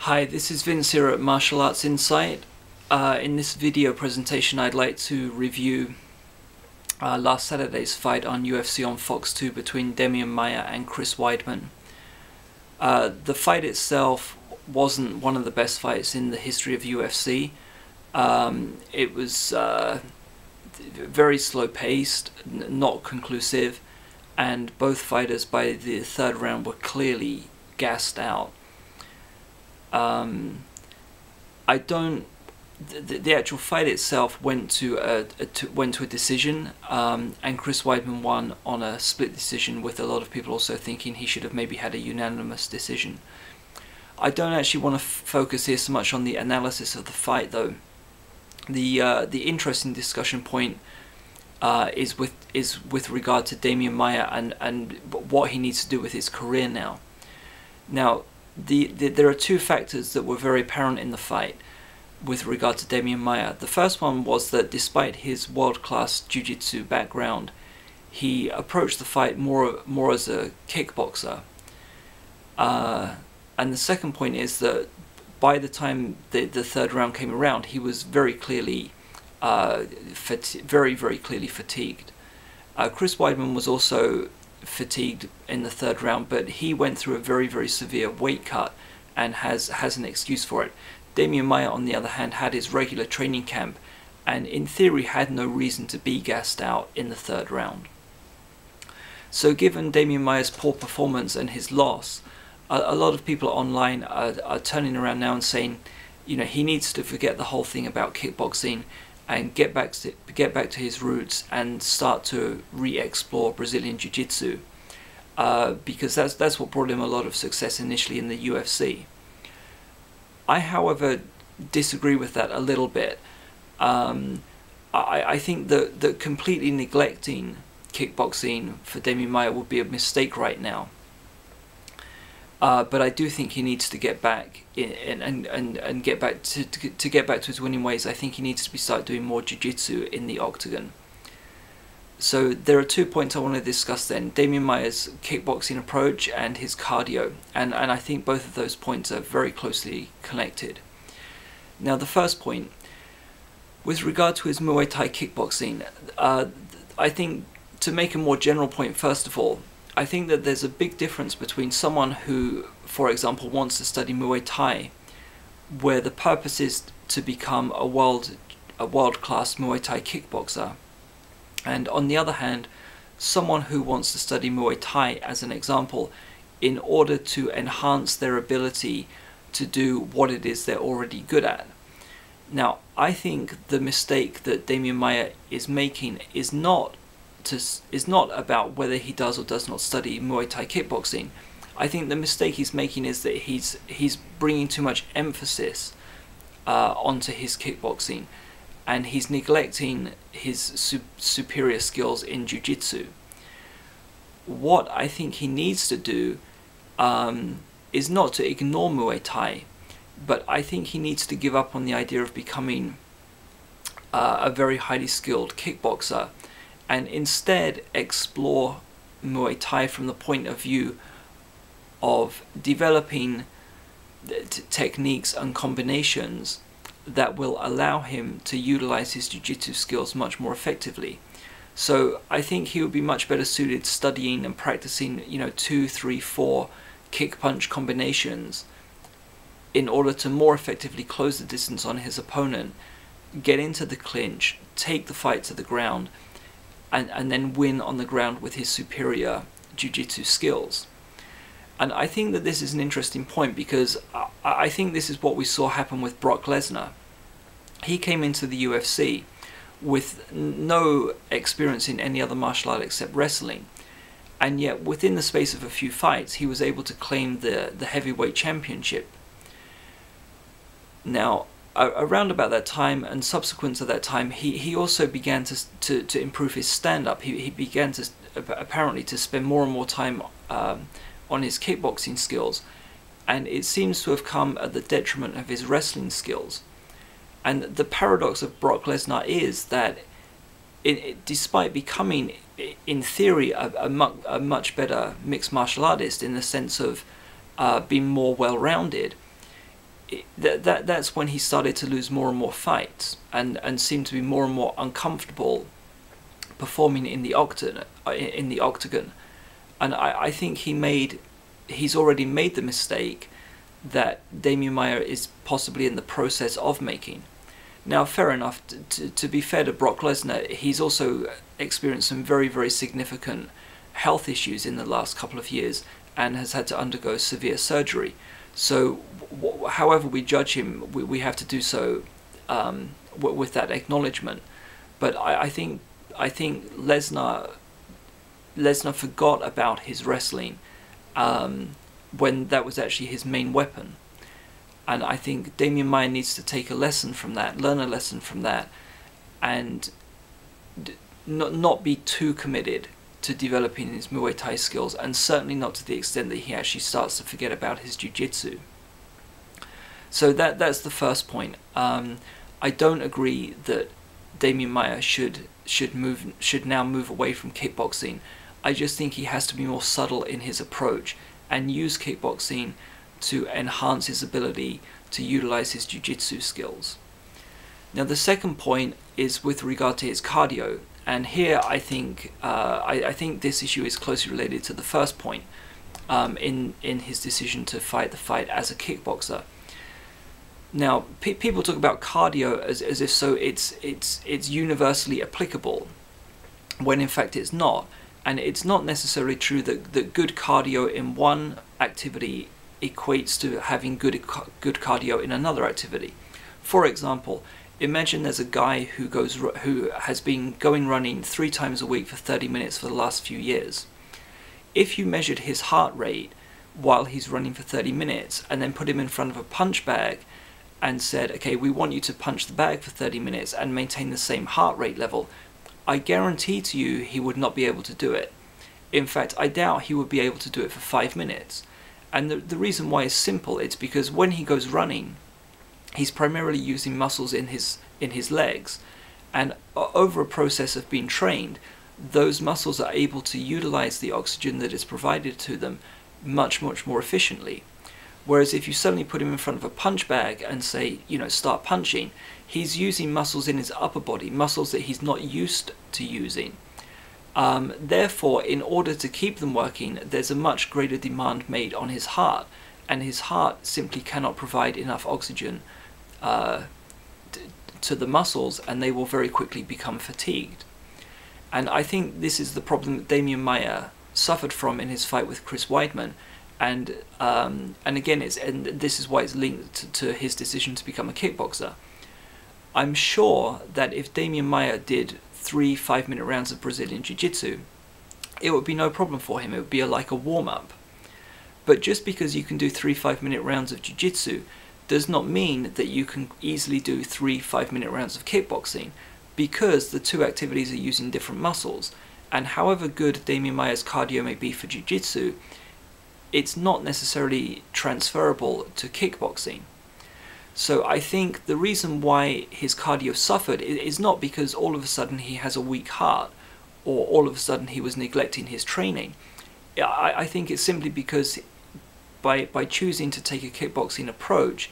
Hi, this is Vince here at Martial Arts Insight. In this video presentation I'd like to review last Saturday's fight on UFC on Fox 2 between Demian Maia and Chris Weidman. The fight itself wasn't one of the best fights in the history of UFC. It was very slow paced, not conclusive, and both fighters by the third round were clearly gassed out. The actual fight itself went to a decision, and Chris Weidman won on a split decision, with a lot of people also thinking he should have maybe had a unanimous decision. I don't actually want to focus here so much on the analysis of the fight, though. The interesting discussion point is with regard to Demian Maia and what he needs to do with his career now. Now, there are two factors that were very apparent in the fight with regard to Demian Maia. The first one was that despite his world-class jiu-jitsu background, he approached the fight more as a kickboxer. And the second point is that by the time the third round came around, he was very clearly very clearly fatigued. Chris Weidman was also fatigued in the third round, but he went through a very severe weight cut and has an excuse for it. Demian Maia, on the other hand, had his regular training camp and in theory had no reason to be gassed out in the third round. So given Demian Maia's poor performance and his loss, a lot of people online are turning around now and saying, you know, he needs to forget the whole thing about kickboxing and get back to his roots and start to re-explore Brazilian Jiu-Jitsu, because that's what brought him a lot of success initially in the UFC. I, however, disagree with that a little bit. I think that completely neglecting kickboxing for Demian Maia would be a mistake right now. But I do think he needs to get back and get back to get back to his winning ways. I think he needs to start doing more jiu-jitsu in the octagon. So there are 2 points I want to discuss then: Demian Maia's kickboxing approach and his cardio, and I think both of those points are very closely connected. Now, the first point, with regard to his Muay Thai kickboxing, I think, to make a more general point, first of all, I think that there's a big difference between someone who, for example, wants to study Muay Thai, where the purpose is to become a world-class Muay Thai kickboxer, and on the other hand, someone who wants to study Muay Thai, as an example, in order to enhance their ability to do what it is they're already good at. Now, I think the mistake that Demian Maia is making is not about whether he does or does not study Muay Thai kickboxing. I think the mistake he's making is that he's bringing too much emphasis onto his kickboxing, and he's neglecting his superior skills in jiu-jitsu. What I think he needs to do is not to ignore Muay Thai, but I think he needs to give up on the idea of becoming a very highly skilled kickboxer, and instead explore Muay Thai from the point of view of developing techniques and combinations that will allow him to utilize his jiu-jitsu skills much more effectively. So I think he would be much better suited studying and practicing, you know, 2, 3, 4 kick punch combinations in order to more effectively close the distance on his opponent, get into the clinch, take the fight to the ground, and then win on the ground with his superior jiu-jitsu skills. And I think that this is an interesting point, because I think this is what we saw happen with Brock Lesnar. He came into the UFC with no experience in any other martial art except wrestling, and yet within the space of a few fights he was able to claim the heavyweight championship. Now, around about that time and subsequent to that time, he also began to improve his stand-up. He began to apparently to spend more and more time on his kickboxing skills, and it seems to have come at the detriment of his wrestling skills. And the paradox of Brock Lesnar is that despite becoming, in theory, a much better mixed martial artist in the sense of being more well-rounded, that's when he started to lose more and more fights, and seemed to be more and more uncomfortable performing in the octagon. And I think he's already made the mistake that Demian Maia is possibly in the process of making. Now, fair enough, to be fair to Brock Lesnar, he's also experienced some very, very significant health issues in the last couple of years and has had to undergo severe surgery. So however we judge him, we have to do so with that acknowledgement. But I think Lesnar forgot about his wrestling when that was actually his main weapon. And I think Demian Maia needs to take a lesson from that, learn a lesson from that, and not be too committed to developing his Muay Thai skills, and certainly not to the extent that he actually starts to forget about his jiu-jitsu. So that's the first point. I don't agree that Demian Maia should now move away from kickboxing. I just think he has to be more subtle in his approach and use kickboxing to enhance his ability to utilize his jiu-jitsu skills. Now, the second point is with regard to his cardio, and here I think this issue is closely related to the first point in his decision to fight the fight as a kickboxer. Now, people talk about cardio as if so it's universally applicable, when in fact it's not. And it's not necessarily true that good cardio in one activity equates to having good cardio in another activity. For example, imagine there's a guy who has been going running 3 times a week for 30 minutes for the last few years. If you measured his heart rate while he's running for 30 minutes and then put him in front of a punch bag and said, okay, we want you to punch the bag for 30 minutes and maintain the same heart rate level, I guarantee to you he would not be able to do it. In fact, I doubt he would be able to do it for 5 minutes. And the reason why is simple. It's because when he goes running, he's primarily using muscles in his legs, and over a process of being trained, those muscles are able to utilize the oxygen that is provided to them much more efficiently. Whereas if you suddenly put him in front of a punch bag and say, start punching, he's using muscles in his upper body, muscles that he's not used to using. Therefore, in order to keep them working, there's a much greater demand made on his heart, and his heart simply cannot provide enough oxygen to the muscles, and they will very quickly become fatigued. And I think this is the problem that Demian Maia suffered from in his fight with Chris Weidman. And again, this is why it's linked to his decision to become a kickboxer. I'm sure that if Demian Maia did 3 5-minute rounds of Brazilian Jiu-Jitsu, it would be no problem for him. It would be like a warm-up. But just because you can do 3 5-minute rounds of Jiu-Jitsu does not mean that you can easily do 3 5-minute rounds of kickboxing, because the two activities are using different muscles. And however good Demian Maia's cardio may be for Jiu-Jitsu, it's not necessarily transferable to kickboxing. So I think the reason why his cardio suffered is not because all of a sudden he has a weak heart, or all of a sudden he was neglecting his training. I think it's simply because by choosing to take a kickboxing approach,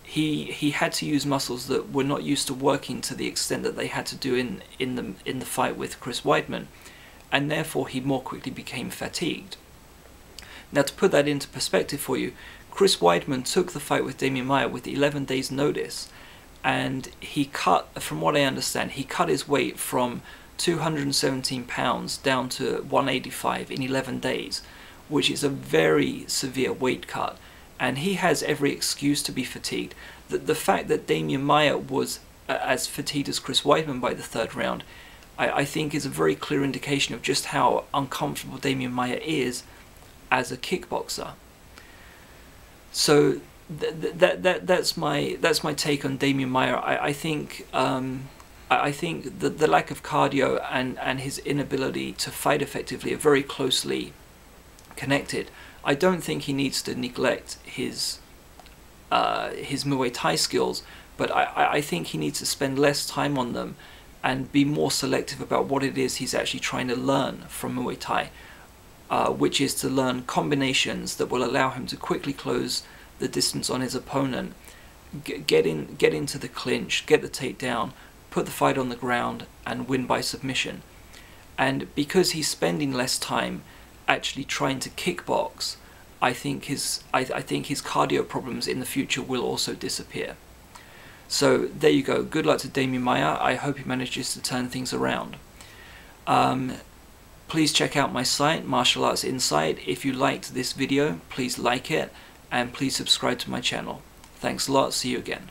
he had to use muscles that were not used to working to the extent that they had to do in the fight with Chris Weidman, and therefore he more quickly became fatigued. Now, to put that into perspective for you, Chris Weidman took the fight with Demian Maia with 11 days notice, and he cut, from what I understand, he cut his weight from 217 pounds down to 185 in 11 days, which is a very severe weight cut, and he has every excuse to be fatigued. The fact that Demian Maia was as fatigued as Chris Weidman by the 3rd round, I think is a very clear indication of just how uncomfortable Demian Maia is as a kickboxer. So that's my take on Demian Maia. I think the lack of cardio and his inability to fight effectively are very closely connected. I don't think he needs to neglect his Muay Thai skills, but I think he needs to spend less time on them and be more selective about what it is he's actually trying to learn from Muay Thai. Which is to learn combinations that will allow him to quickly close the distance on his opponent get into the clinch, get the takedown, put the fight on the ground, and win by submission. And because he's spending less time actually trying to kickbox, I think his cardio problems in the future will also disappear. So there you go. Good luck to Demian Maia. I hope he manages to turn things around. Please check out my site, Martial Arts Insight. If you liked this video, please like it, and please subscribe to my channel. Thanks a lot. See you again.